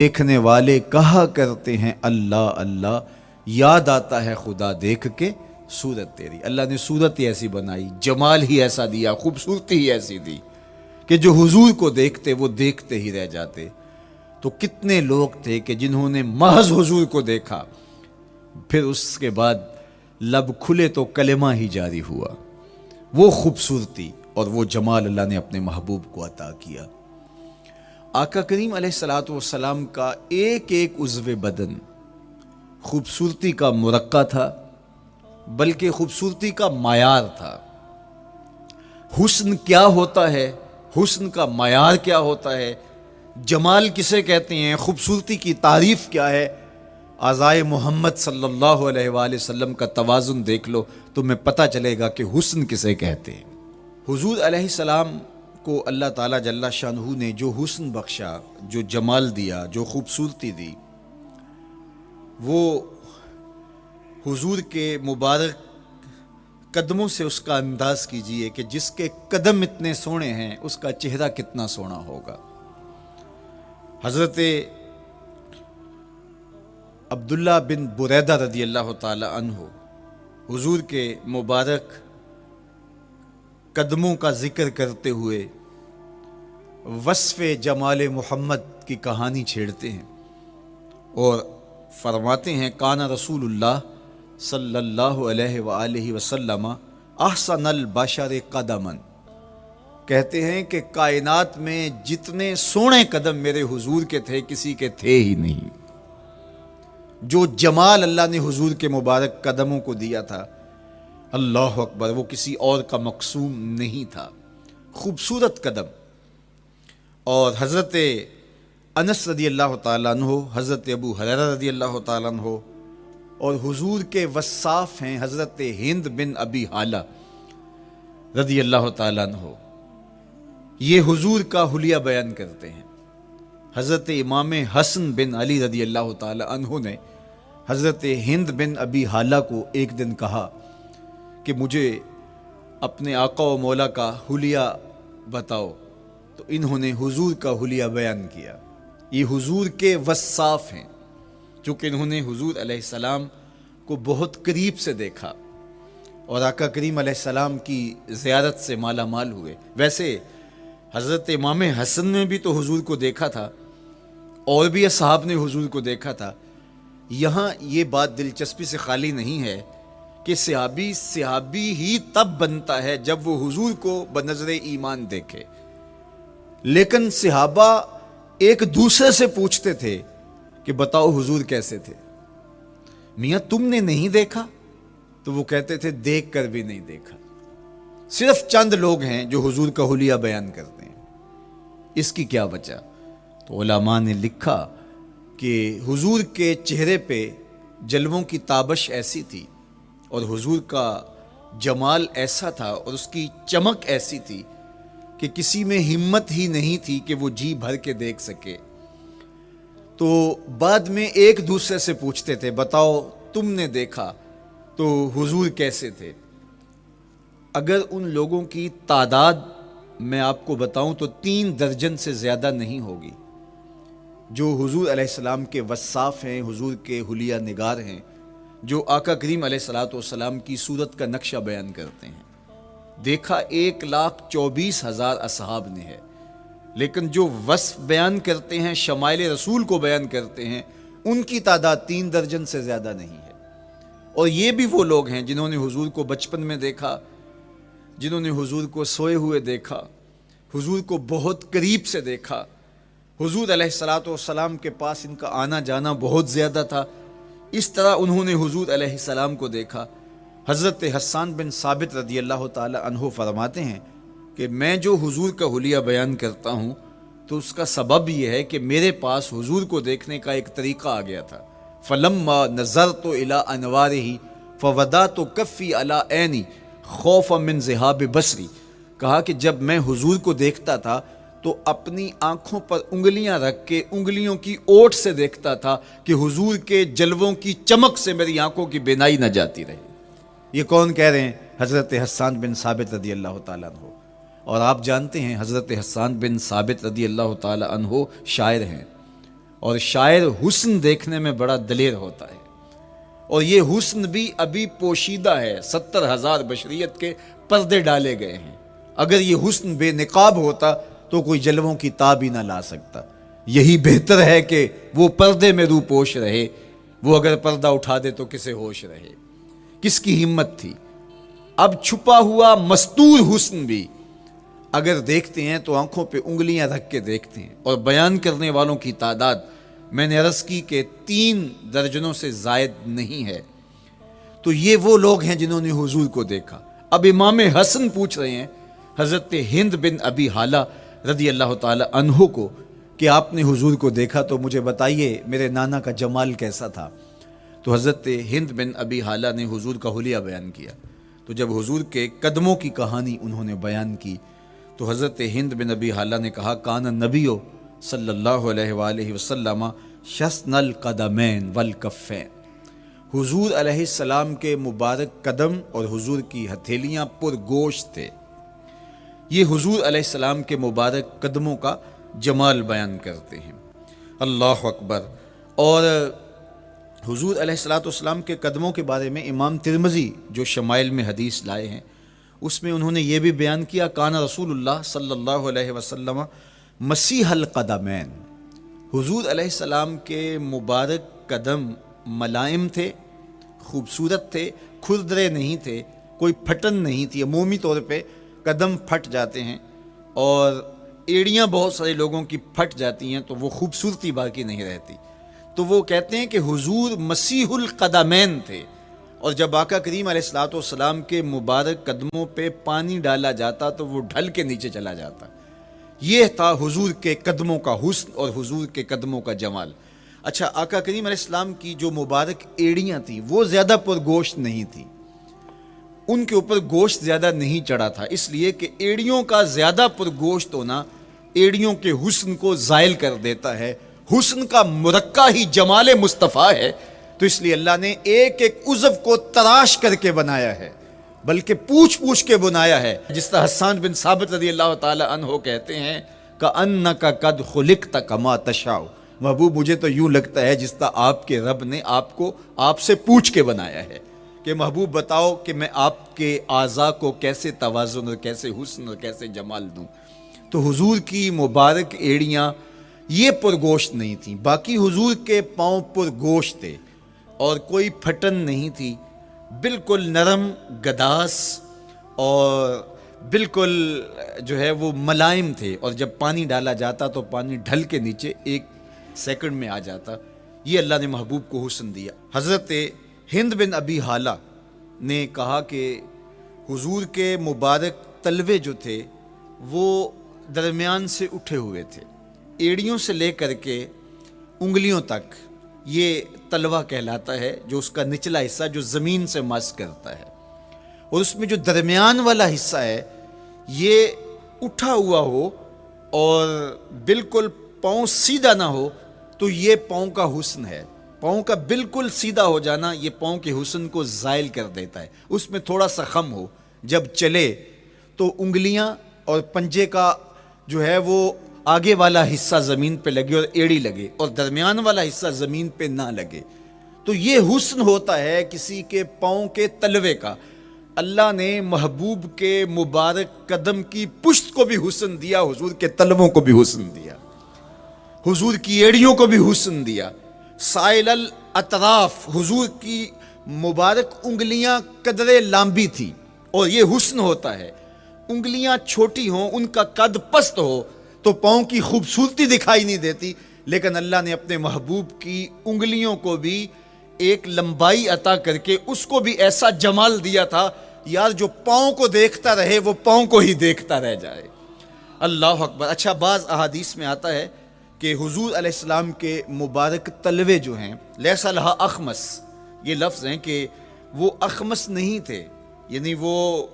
دیکھنے والے کہا کرتے ہیں اللہ اللہ، یاد آتا ہے خدا دیکھ کے صورت تیری۔ اللہ نے صورت ہی ایسی بنائی، جمال ہی ایسا دیا، خوبصورتی ہی ایسی دی کہ جو حضور کو دیکھتے وہ دیکھتے ہی رہ جاتے۔ تو کتنے لوگ تھے کہ جنہوں نے محض حضور کو دیکھا، پھر اس کے بعد لب کھلے تو کلمہ ہی جاری ہوا۔ وہ خوبصورتی اور وہ جمال اللہ نے اپنے محبوب کو عطا کیا۔ آقا کریم علیہ الصلوۃ والسلام کا ایک ایک عضو بدن خوبصورتی کا مرقع تھا، بلکہ خوبصورتی کا معیار تھا۔ حسن کیا ہوتا ہے، حسن کا معیار کیا ہوتا ہے، جمال کسے کہتے ہیں، خوبصورتی کی تعریف کیا ہے، اعضائے محمد صلی اللہ علیہ وآلہ وسلم کا توازن دیکھ لو، تمہیں پتہ چلے گا کہ حسن کسے کہتے ہیں۔ حضور علیہ السلام کو اللہ تعالیٰ جل شانہ نے جو حسن بخشا، جو جمال دیا، جو خوبصورتی دی، وہ حضور کے مبارک قدموں سے اس کا انداز کیجئے کہ جس کے قدم اتنے سونے ہیں اس کا چہرہ کتنا سونا ہوگا۔ حضرت عبداللہ بن بریدہ رضی اللہ تعالی عنہ حضور کے مبارک قدموں کا ذکر کرتے ہوئے وصف جمال محمد کی کہانی چھیڑتے ہیں اور فرماتے ہیں کانا رسول اللہ صلی اللہ علیہ وآلہ وسلم احسن البشر قدما، کہتے ہیں کہ کائنات میں جتنے سونے قدم میرے حضور کے تھے کسی کے تھے ہی نہیں۔ جو جمال اللہ نے حضور کے مبارک قدموں کو دیا تھا، اللہ اکبر، وہ کسی اور کا مقسوم نہیں تھا۔ خوبصورت قدم۔ اور حضرت انس رضی اللہ تعالیٰ عنہ، حضرت ابو ہریرہ رضی اللہ تعالیٰ عنہ، اور حضور کے وصاف ہیں حضرت ہند بن ابی حالہ رضی اللہ تعالیٰ عنہ، یہ حضور کا حلیہ بیان کرتے ہیں۔ حضرت امام حسن بن علی رضی اللہ تعالیٰ عنہ نے حضرت ہند بن ابی حالہ کو ایک دن کہا کہ مجھے اپنے آقا و مولا کا حلیہ بتاؤ، تو انہوں نے حضور کا حلیہ بیان کیا۔ یہ حضور کے وصاف ہیں، چونکہ انہوں نے حضور علیہ السلام کو بہت قریب سے دیکھا اور آقا کریم علیہ السلام کی زیارت سے مالا مال ہوئے۔ ویسے حضرت امام حسن نے بھی تو حضور کو دیکھا تھا، اور بھی اصحاب نے حضور کو دیکھا تھا۔ یہاں یہ بات دلچسپی سے خالی نہیں ہے کہ صحابی ہی تب بنتا ہے جب وہ حضور کو بنظر ایمان دیکھے، لیکن صحابہ ایک دوسرے سے پوچھتے تھے کہ بتاؤ حضور کیسے تھے؟ میاں تم نے نہیں دیکھا؟ تو وہ کہتے تھے دیکھ کر بھی نہیں دیکھا۔ صرف چند لوگ ہیں جو حضور کا حلیہ بیان کرتے ہیں۔ اس کی کیا وجہ؟ تو علماء نے لکھا کہ حضور کے چہرے پہ جلووں کی تابش ایسی تھی اور حضور کا جمال ایسا تھا اور اس کی چمک ایسی تھی کہ کسی میں ہمت ہی نہیں تھی کہ وہ جی بھر کے دیکھ سکے۔ تو بعد میں ایک دوسرے سے پوچھتے تھے بتاؤ تم نے دیکھا تو حضور کیسے تھے؟ اگر ان لوگوں کی تعداد میں آپ کو بتاؤں تو 3 درجن سے زیادہ نہیں ہوگی جو حضور علیہ السلام کے وصاف ہیں، حضور کے حلیہ نگار ہیں، جو آقا کریم علیہ الصلوۃ والسلام کی صورت کا نقشہ بیان کرتے ہیں۔ دیکھا 1,24,000 اصحاب نے ہے، لیکن جو وصف بیان کرتے ہیں، شمائل رسول کو بیان کرتے ہیں، ان کی تعداد 3 درجن سے زیادہ نہیں ہے۔ اور یہ بھی وہ لوگ ہیں جنہوں نے حضور کو بچپن میں دیکھا، جنہوں نے حضور کو سوئے ہوئے دیکھا، حضور کو بہت قریب سے دیکھا۔ حضور علیہ الصلوۃ والسلام کے پاس ان کا آنا جانا بہت زیادہ تھا، اس طرح انہوں نے حضور علیہ السلام کو دیکھا۔ حضرت حسان بن ثابت رضی اللہ تعالی عنہ فرماتے ہیں کہ میں جو حضور کا حلیہ بیان کرتا ہوں تو اس کا سبب یہ ہے کہ میرے پاس حضور کو دیکھنے کا ایک طریقہ آ گیا تھا۔ فلما نظرت الی انوارہ فوضعت کفی علی عینی خوفا من ذہاب بصری، کہا کہ جب میں حضور کو دیکھتا تھا تو اپنی آنکھوں پر انگلیاں رکھ کے انگلیوں کی اوٹ سے دیکھتا تھا کہ حضور کے جلووں کی چمک سے میری آنکھوں کی بینائی نہ جاتی رہی۔ یہ کون کہہ رہے ہیں؟ حضرت حسان بن ثابت رضی اللہ تعالیٰ عنہ۔ اور آپ جانتے ہیں حضرت حسان بن ثابت رضی اللہ تعالی عنہ شاعر ہیں، اور شاعر حسن دیکھنے میں بڑا دلیر ہوتا ہے، اور یہ حسن بھی ابھی پوشیدہ ہے، 70,000 بشریت کے پردے ڈالے گئے ہیں۔ اگر یہ حسن بے نقاب ہوتا تو کوئی جلووں کی تاب ہی نہ لا سکتا۔ یہی بہتر ہے کہ وہ پردے میں رو پوش رہے، وہ اگر پردہ اٹھا دے تو کسے ہوش رہے۔ کس کی ہمت تھی؟ اب چھپا ہوا مستور حسن بھی اگر دیکھتے ہیں تو آنکھوں پہ انگلیاں رکھ کے دیکھتے ہیں، اور بیان کرنے والوں کی تعداد میں نے عرض کی کہ 3 درجنوں سے زائد نہیں ہے۔ تو یہ وہ لوگ ہیں جنہوں نے حضور کو دیکھا۔ اب امام حسن پوچھ رہے ہیں حضرت ہند بن ابی حالہ رضی اللہ تعالی عنہ کو کہ آپ نے حضور کو دیکھا تو مجھے بتائیے میرے نانا کا جمال کیسا تھا۔ تو حضرت ہند بن ابی حالہ نے حضور کا حلیہ بیان کیا۔ تو جب حضور کے قدموں کی کہانی انہوں نے بیان کی تو حضرت ہند بن ابی حالہ نے کہا کان نبیو صلی اللہ علیہ وآلہ وسلم شسن القدمین والکفین، حضور علیہ السلام کے مبارک قدم اور حضور کی ہتھیلیاں پر گوشت تھے۔ یہ حضور علیہ السلام کے مبارک قدموں کا جمال بیان کرتے ہیں۔ اللہ اکبر۔ اور حضور علیہ السلام کے قدموں کے بارے میں امام ترمذی جو شمائل میں حدیث لائے ہیں اس میں انہوں نے یہ بھی بیان کیا کان رسول اللہ صلی اللہ علیہ وسلم مسیح القدمین، حضور علیہ السلام کے مبارک قدم ملائم تھے، خوبصورت تھے، کھردرے نہیں تھے، کوئی پھٹن نہیں تھی۔ عمومی طور پہ قدم پھٹ جاتے ہیں اور ایڑیاں بہت سارے لوگوں کی پھٹ جاتی ہیں تو وہ خوبصورتی باقی نہیں رہتی۔ تو وہ کہتے ہیں کہ حضور مسیح القدمین تھے، اور جب آقا کریم علیہ الصلوۃ والسلام کے مبارک قدموں پہ پانی ڈالا جاتا تو وہ ڈھل کے نیچے چلا جاتا۔ یہ تھا حضور کے قدموں کا حسن اور حضور کے قدموں کا جمال۔ اچھا، آقا کریم علیہ السلام کی جو مبارک ایڑیاں تھیں وہ زیادہ پر گوشت نہیں تھیں، ان کے اوپر گوشت زیادہ نہیں چڑھا تھا، اس لیے کہ ایڑیوں کا زیادہ پر گوشت ہونا ایڑیوں کے حسن کو زائل کر دیتا ہے۔ حسن کا مرقع ہی جمال مصطفیٰ ہے، تو اس لیے اللہ نے ایک ایک عضو کو تراش کر کے بنایا ہے، بلکہ پوچھ پوچھ کے بنایا ہے۔ جس طرح حسان بن ثابت رضی اللہ تعالی عنہ کہتے ہیں کأنک قد خلقت کما تشاء، محبوب مجھے تو یوں لگتا ہے جس طرح آپ کے رب نے آپ کو آپ سے پوچھ کے بنایا ہے کہ محبوب بتاؤ کہ میں آپ کے اعضاء کو کیسے توازن اور کیسے حسن اور کیسے جمال دوں۔ تو حضور کی مبارک ایڑیاں یہ پرگوشت نہیں تھیں، باقی حضور کے پاؤں پرگوشت تھے اور کوئی پھٹن نہیں تھی، بالکل نرم گداس اور بالکل جو ہے وہ ملائم تھے، اور جب پانی ڈالا جاتا تو پانی ڈھل کے نیچے 1 سیکنڈ میں آ جاتا۔ یہ اللہ نے محبوب کو حسن دیا۔ حضرت ہند بن ابی حالہ نے کہا کہ حضور کے مبارک تلوے جو تھے وہ درمیان سے اٹھے ہوئے تھے، ایڑیوں سے لے کر کے انگلیوں تک یہ تلوہ کہلاتا ہے، جو اس کا نچلا حصہ جو زمین سے مس کرتا ہے، اور اس میں جو درمیان والا حصہ ہے یہ اٹھا ہوا ہو اور بالکل پاؤں سیدھا نہ ہو تو یہ پاؤں کا حسن ہے۔ پاؤں کا بالکل سیدھا ہو جانا یہ پاؤں کے حسن کو زائل کر دیتا ہے۔ اس میں تھوڑا سا خم ہو، جب چلے تو انگلیاں اور پنجے کا جو ہے وہ آگے والا حصہ زمین پہ لگے اور ایڑی لگے، اور درمیان والا حصہ زمین پہ نہ لگے، تو یہ حسن ہوتا ہے کسی کے پاؤں کے تلوے کا۔ اللہ نے محبوب کے مبارک قدم کی پشت کو بھی حسن دیا، حضور کے تلووں کو بھی حسن دیا، حضور کی ایڑیوں کو بھی حسن دیا۔ سائل الاطراف، حضور کی مبارک انگلیاں قدرے لامبی تھی، اور یہ حسن ہوتا ہے۔ انگلیاں چھوٹی ہوں، ان کا قد پست ہو تو پاؤں کی خوبصورتی دکھائی نہیں دیتی، لیکن اللہ نے اپنے محبوب کی انگلیوں کو بھی ایک لمبائی عطا کر کے اس کو بھی ایسا جمال دیا تھا یار جو پاؤں کو دیکھتا رہے وہ پاؤں کو ہی دیکھتا رہ جائے۔ اللہ اکبر۔ اچھا، بعض احادیث میں آتا ہے کہ حضور علیہ السلام کے مبارک تلوے جو ہیں لیس لہا اخمس، یہ لفظ ہیں کہ وہ اخمس نہیں تھے، یعنی وہ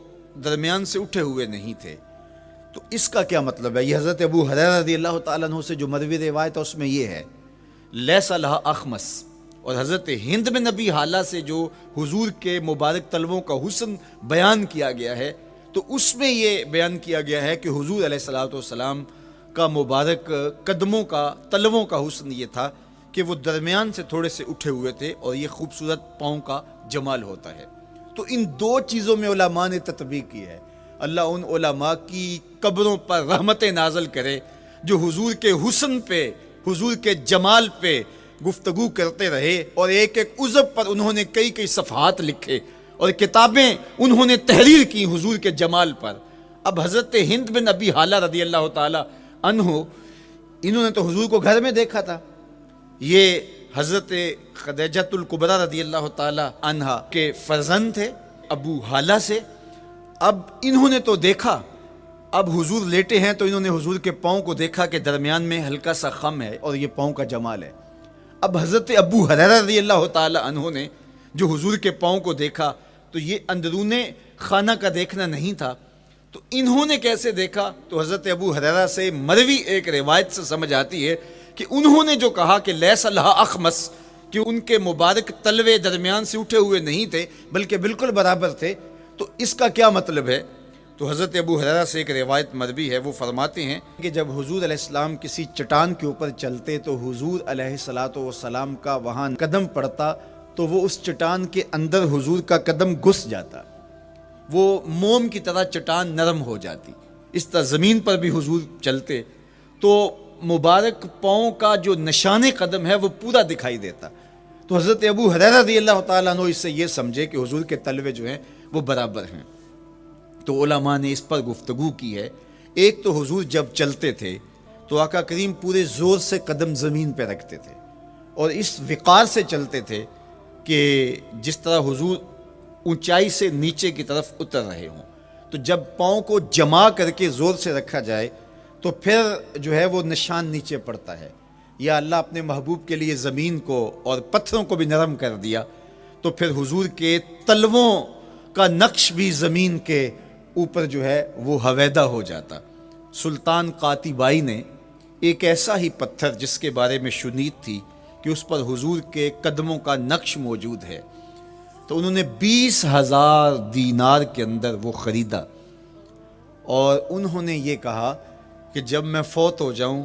درمیان سے اٹھے ہوئے نہیں تھے۔ تو اس کا کیا مطلب ہے؟ یہ حضرت ابو ہریرہ رضی اللہ تعالیٰ عنہ سے جو مروی روایت ہے اس میں یہ ہے لیس لہا اخمس، اور حضرت ہند بن ابی حالہ سے جو حضور کے مبارک تلووں کا حسن بیان کیا گیا ہے تو اس میں یہ بیان کیا گیا ہے کہ حضور علیہ الصلوۃ والسلام کا مبارک قدموں کا تلووں کا حسن یہ تھا کہ وہ درمیان سے تھوڑے سے اٹھے ہوئے تھے اور یہ خوبصورت پاؤں کا جمال ہوتا ہے۔ تو ان دو چیزوں میں علماء نے تطبیق کی ہے۔ اللہ ان علماء کی قبروں پر رحمتیں نازل کرے جو حضور کے حسن پہ، حضور کے جمال پہ گفتگو کرتے رہے، اور ایک ایک عضو پر انہوں نے کئی کئی صفحات لکھے اور کتابیں انہوں نے تحریر کی حضور کے جمال پر۔ اب حضرت ہند بن ابی حالہ رضی اللہ تعالی عنہ، انہوں نے تو حضور کو گھر میں دیکھا تھا، یہ حضرت خدیجۃ الکبریٰ رضی اللہ تعالی عنہا کے فرزند تھے ابو حالہ سے۔ اب انہوں نے تو دیکھا، اب حضور لیٹے ہیں تو انہوں نے حضور کے پاؤں کو دیکھا کہ درمیان میں ہلکا سا خم ہے اور یہ پاؤں کا جمال ہے۔ اب حضرت ابو ہریرہ رضی اللہ تعالی عنہ نے جو حضور کے پاؤں کو دیکھا تو یہ اندرون خانہ کا دیکھنا نہیں تھا، تو انہوں نے کیسے دیکھا؟ تو حضرت ابو ہریرہ سے مروی ایک روایت سے سمجھ آتی ہے کہ انہوں نے جو کہا کہ لیس لہا اخمس، کہ ان کے مبارک تلوے درمیان سے اٹھے ہوئے نہیں تھے بلکہ بالکل برابر تھے، تو اس کا کیا مطلب ہے؟ تو حضرت ابو ہریرہ سے ایک روایت مروی ہے، وہ فرماتے ہیں کہ جب حضور علیہ السلام کسی چٹان کے اوپر چلتے تو حضور علیہ السلام کا وہاں قدم پڑتا تو وہ اس چٹان کے اندر حضور کا قدم گھس جاتا، وہ موم کی طرح چٹان نرم ہو جاتی۔ اس طرح زمین پر بھی حضور چلتے تو مبارک پاؤں کا جو نشان قدم ہے وہ پورا دکھائی دیتا۔ تو حضرت ابو ہریرہ رضی اللہ تعالیٰ عنہ اس سے یہ سمجھے کہ حضور کے تلوے جو ہیں وہ برابر ہیں۔ تو علماء نے اس پر گفتگو کی ہے۔ ایک تو حضور جب چلتے تھے تو آقا کریم پورے زور سے قدم زمین پہ رکھتے تھے اور اس وقار سے چلتے تھے کہ جس طرح حضور اونچائی سے نیچے کی طرف اتر رہے ہوں۔ تو جب پاؤں کو جما کر کے زور سے رکھا جائے تو پھر جو ہے وہ نشان نیچے پڑتا ہے۔ یا اللہ اپنے محبوب کے لیے زمین کو اور پتھروں کو بھی نرم کر دیا تو پھر حضور کے تلووں کا نقش بھی زمین کے اوپر جو ہے وہ حویدہ ہو جاتا۔ سلطان قاتبائی نے ایک ایسا ہی پتھر جس کے بارے میں شنید تھی کہ اس پر حضور کے قدموں کا نقش موجود ہے، تو انہوں نے 20,000 دینار کے اندر وہ خریدا اور انہوں نے یہ کہا کہ جب میں فوت ہو جاؤں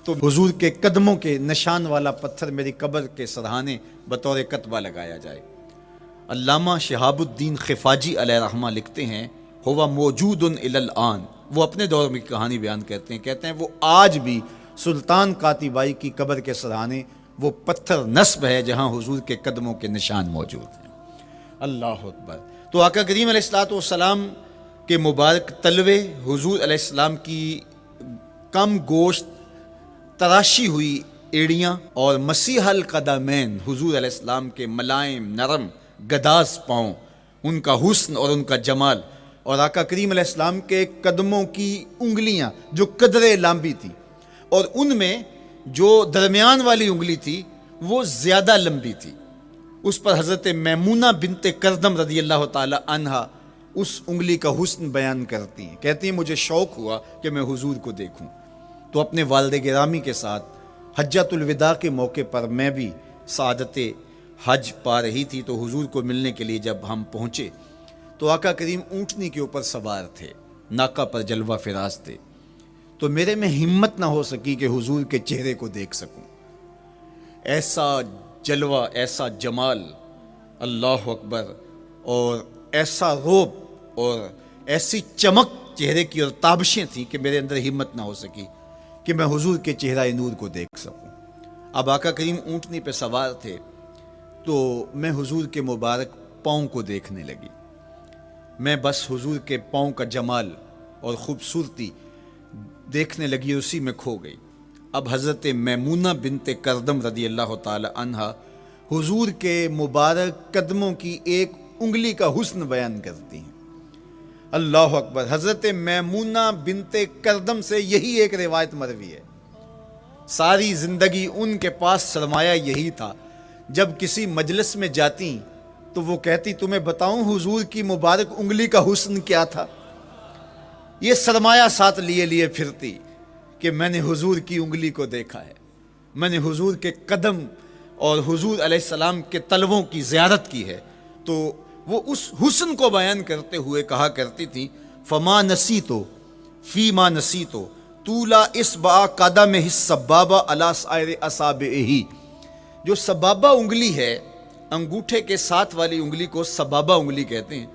تو حضور کے قدموں کے نشان والا پتھر میری قبر کے سرہانے بطور کتبہ لگایا جائے۔ علامہ شہاب الدین خفاجی علیہ رحمہ لکھتے ہیں ہوا موجود الی الآن، وہ اپنے دور میں کہانی بیان کہتے ہیں وہ آج بھی سلطان قاتبائی کی قبر کے سرہانے وہ پتھر نصب ہے جہاں حضور کے قدموں کے نشان موجود ہیں۔ اللہ اکبر۔ تو آقا کریم علیہ السلام کے مبارک تلوے، حضور علیہ السلام کی کم گوشت تراشی ہوئی ایڑیاں اور مسیح القدمین، حضور علیہ السلام کے ملائم نرم گداز پاؤں، ان کا حسن اور ان کا جمال، اور آقا کریم علیہ السلام کے قدموں کی انگلیاں جو قدرے لمبی تھی اور ان میں جو درمیان والی انگلی تھی وہ زیادہ لمبی تھی، اس پر حضرت میمونہ بنت کردم رضی اللہ تعالی عنہا اس انگلی کا حسن بیان کرتی ہیں، کہتی ہیں مجھے شوق ہوا کہ میں حضور کو دیکھوں، تو اپنے والد گرامی کے ساتھ حجۃ الوداع کے موقع پر میں بھی سعادت حج پا رہی تھی، تو حضور کو ملنے کے لیے جب ہم پہنچے تو آقا کریم اونٹنی کے اوپر سوار تھے، ناقہ پر جلوہ فراز تھے، تو میرے میں ہمت نہ ہو سکی کہ حضور کے چہرے کو دیکھ سکوں۔ ایسا جلوہ، ایسا جمال، اللہ اکبر، اور ایسا روب اور ایسی چمک چہرے کی اور تابشیں تھیں کہ میرے اندر ہمت نہ ہو سکی کہ میں حضور کے چہرہ نور کو دیکھ سکوں۔ اب آقا کریم اونٹنی پہ سوار تھے تو میں حضور کے مبارک پاؤں کو دیکھنے لگی، میں بس حضور کے پاؤں کا جمال اور خوبصورتی دیکھنے لگی، اسی میں کھو گئی۔ اب حضرت میمونہ بنت کردم رضی اللہ تعالی عنہا حضور کے مبارک قدموں کی ایک انگلی کا حسن بیان کرتی ہیں۔ اللہ اکبر۔ حضرت میمونہ بنت کردم سے یہی ایک روایت مروی ہے، ساری زندگی ان کے پاس سرمایہ یہی تھا، جب کسی مجلس میں جاتی تو وہ کہتی تمہیں بتاؤں حضور کی مبارک انگلی کا حسن کیا تھا، یہ سرمایہ ساتھ لیے لیے پھرتی کہ میں نے حضور کی انگلی کو دیکھا ہے، میں نے حضور کے قدم اور حضور علیہ السلام کے تلووں کی زیارت کی ہے۔ تو وہ اس حسن کو بیان کرتے ہوئے کہا کرتی تھی فما نسیتو فی ما نسیتو طولا اصبع قدمہ السبابہ علی سائر اصابعہ، جو سبابہ انگلی ہے، انگوٹھے کے ساتھ والی انگلی کو سبابہ انگلی کہتے ہیں،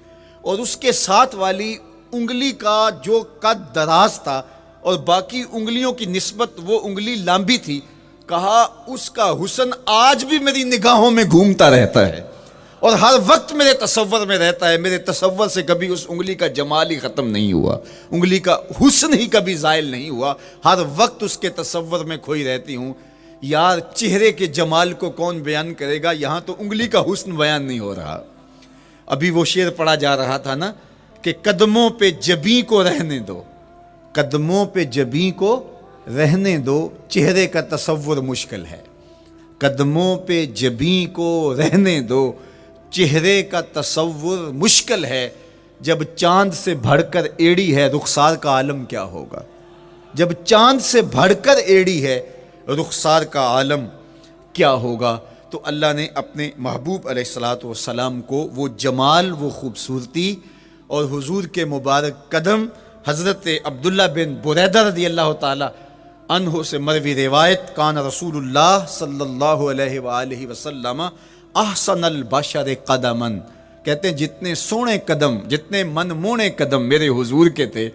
اور اس کے ساتھ والی انگلی کا جو قد دراز تھا اور باقی انگلیوں کی نسبت وہ انگلی لمبی تھی، کہا اس کا حسن آج بھی میری نگاہوں میں گھومتا رہتا ہے اور ہر وقت میرے تصور میں رہتا ہے، میرے تصور سے کبھی اس انگلی کا جمال ہی ختم نہیں ہوا، انگلی کا حسن ہی کبھی زائل نہیں ہوا، ہر وقت اس کے تصور میں کھوئی رہتی ہوں۔ یار چہرے کے جمال کو کون بیان کرے گا، یہاں تو انگلی کا حسن بیان نہیں ہو رہا۔ ابھی وہ شعر پڑھا جا رہا تھا نا کہ قدموں پہ جبیں کو رہنے دو، قدموں پہ جبیں کو رہنے دو، چہرے کا تصور مشکل ہے، قدموں پہ جبیں کو رہنے دو، چہرے کا تصور مشکل ہے، جب چاند سے بڑھ کر ایڑی ہے رخسار کا عالم کیا ہوگا، جب چاند سے بڑھ کر ایڑی ہے رخسار کا عالم کیا ہوگا۔ تو اللہ نے اپنے محبوب علیہ الصلوۃ والسلام کو وہ جمال، وہ خوبصورتی اور حضور کے مبارک قدم، حضرت عبداللہ بن بریدہ رضی اللہ تعالی عنہ سے مروی روایت، کان رسول اللہ صلی اللہ علیہ وآلہ وسلم احسن البشر قدما، کہتے ہیں جتنے سونے قدم، جتنے من مونے قدم میرے حضور کے تھے،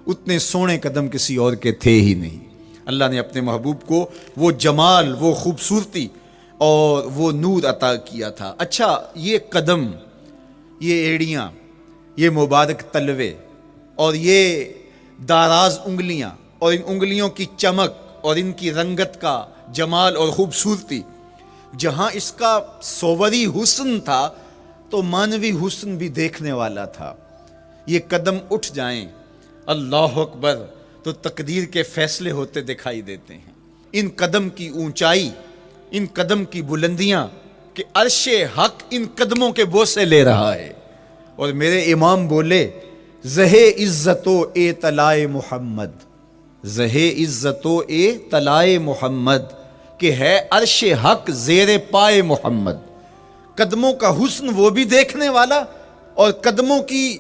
اتنے سونے قدم کسی اور کے تھے ہی نہیں۔ اللہ نے اپنے محبوب کو وہ جمال، وہ خوبصورتی اور وہ نور عطا کیا تھا۔ اچھا، یہ قدم، یہ ایڑیاں، یہ مبارک تلوے اور یہ داراز انگلیاں اور ان انگلیوں کی چمک اور ان کی رنگت کا جمال اور خوبصورتی، جہاں اس کا صوری حسن تھا تو مانوی حسن بھی دیکھنے والا تھا۔ یہ قدم اٹھ جائیں اللہ اکبر تو تقدیر کے فیصلے ہوتے دکھائی دیتے ہیں۔ ان قدم کی اونچائی، ان قدم کی بلندیاں کہ عرش حق ان قدموں کے بوسے لے رہا ہے۔ اور میرے امام بولے، زہ عزت و اے طلائے محمد، زہ عزت و اے طلائے محمد، کہ ہے عرش حق زیر پائے محمد۔ قدموں کا حسن وہ بھی دیکھنے والا اور قدموں کی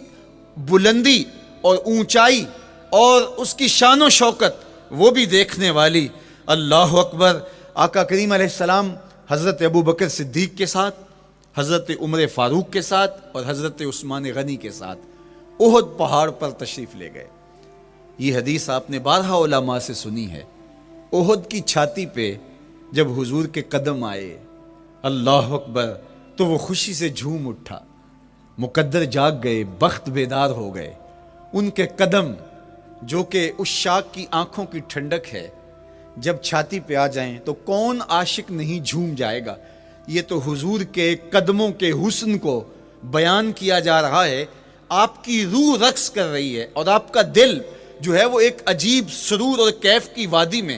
بلندی اور اونچائی اور اس کی شان و شوکت وہ بھی دیکھنے والی۔ اللہ اکبر۔ آقا کریم علیہ السلام حضرت ابو بکر صدیق کے ساتھ، حضرت عمر فاروق کے ساتھ اور حضرت عثمان غنی کے ساتھ احد پہاڑ پر تشریف لے گئے۔ یہ حدیث آپ نے بارہا علماء سے سنی ہے۔ احد کی چھاتی پہ جب حضور کے قدم آئے، اللہ اکبر، تو وہ خوشی سے جھوم اٹھا، مقدر جاگ گئے، بخت بیدار ہو گئے۔ ان کے قدم جو کہ اس شاک کی آنکھوں کی ٹھنڈک ہے، جب چھاتی پہ آ جائیں تو کون عاشق نہیں جھوم جائے گا۔ یہ تو حضور کے قدموں کے حسن کو بیان کیا جا رہا ہے، آپ کی روح رقص کر رہی ہے اور آپ کا دل جو ہے وہ ایک عجیب سرور اور کیف کی وادی میں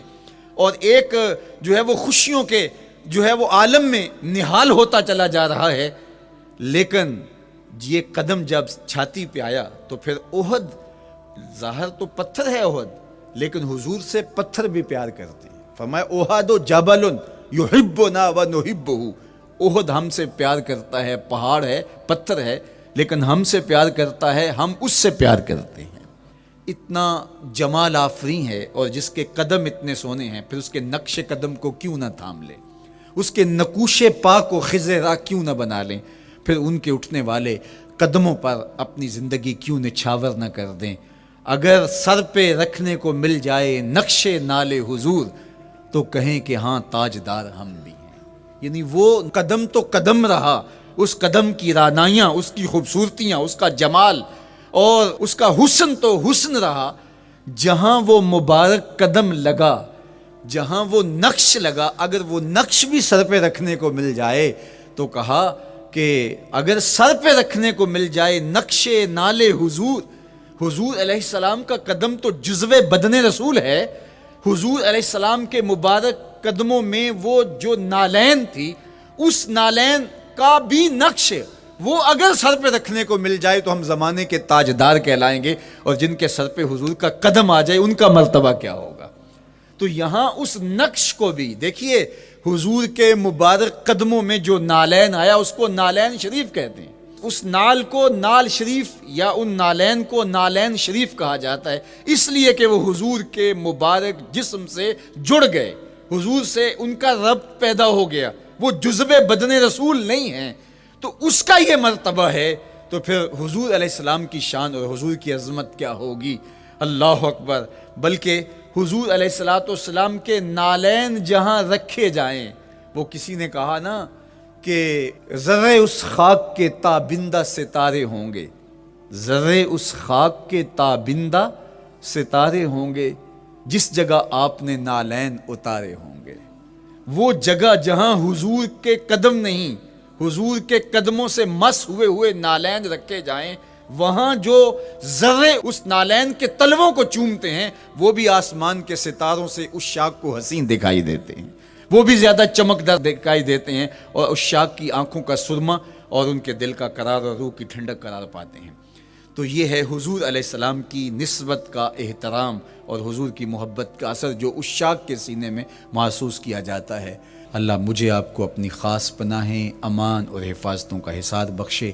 اور ایک جو ہے وہ خوشیوں کے جو ہے وہ عالم میں نہال ہوتا چلا جا رہا ہے۔ لیکن یہ قدم جب چھاتی پہ آیا تو پھر احد، ظاہر تو پتھر ہے احد، لیکن حضور سے پتھر بھی پیار کرتے ہیں۔ فرمایا احد جبل یحبنا ونحبہ، احد ہم سے پیار کرتا ہے، پہاڑ ہے، پتھر ہے، لیکن ہم سے پیار کرتا ہے، ہم اس سے پیار کرتے ہیں۔ اتنا جمال آفریں ہے اور جس کے قدم اتنے سونے ہیں، پھر اس کے نقش قدم کو کیوں نہ تھام لیں، اس کے نقوش پا کو خضر راہ کیوں نہ بنا لیں، پھر ان کے اٹھنے والے قدموں پر اپنی زندگی کیوں نچھاور نہ کر دیں۔ اگر سر پہ رکھنے کو مل جائے نقش نال حضور تو کہیں کہ ہاں تاجدار ہم بھی ہیں۔ یعنی وہ قدم تو قدم رہا، اس قدم کی رعنائیاں، اس کی خوبصورتیاں، اس کا جمال اور اس کا حسن تو حسن رہا۔ جہاں وہ مبارک قدم لگا، جہاں وہ نقش لگا، اگر وہ نقش بھی سر پہ رکھنے کو مل جائے تو کہا کہ اگر سر پہ رکھنے کو مل جائے نقش نال حضور، حضور علیہ السلام کا قدم تو جزو بدن رسول ہے، حضور علیہ السلام کے مبارک قدموں میں وہ جو نالین تھی، اس نالین کا بھی نقش وہ اگر سر پہ رکھنے کو مل جائے تو ہم زمانے کے تاجدار کہلائیں گے، اور جن کے سر پہ حضور کا قدم آ جائے ان کا مرتبہ کیا ہوگا۔ تو یہاں اس نقش کو بھی دیکھیے، حضور کے مبارک قدموں میں جو نالین آیا اس کو نالین شریف کہتے ہیں، اس نال کو نال شریف یا ان نالین کو نالین شریف کہا جاتا ہے، اس لیے کہ وہ حضور کے مبارک جسم سے جڑ گئے، حضور سے ان کا ربط پیدا ہو گیا، وہ جزو بدن رسول نہیں ہیں، تو اس کا یہ مرتبہ ہے، تو پھر حضور علیہ السلام کی شان اور حضور کی عظمت کیا ہوگی، اللہ اکبر۔ بلکہ حضور علیہ السلام کے نالین جہاں رکھے جائیں، وہ کسی نے کہا نا کہ ذرے اس خاک کے تابندہ ستارے ہوں گے، ذرے اس خاک کے تابندہ ستارے ہوں گے جس جگہ آپ نے نالین اتارے ہوں گے۔ وہ جگہ جہاں حضور کے قدم نہیں، حضور کے قدموں سے مس ہوئے ہوئے نالین رکھے جائیں، وہاں جو ذرے اس نالین کے تلووں کو چومتے ہیں وہ بھی آسمان کے ستاروں سے اس شاخ کو حسین دکھائی دیتے ہیں، وہ بھی زیادہ چمکدار دکھائی دیتے ہیں، اور اس شاخ کی آنکھوں کا سرما اور ان کے دل کا قرار اور روح کی ٹھنڈک قرار پاتے ہیں۔ تو یہ ہے حضور علیہ السلام کی نسبت کا احترام اور حضور کی محبت کا اثر جو اس شاخ کے سینے میں محسوس کیا جاتا ہے۔ اللہ مجھے آپ کو اپنی خاص پناہیں، امان اور حفاظتوں کا حصاد بخشے۔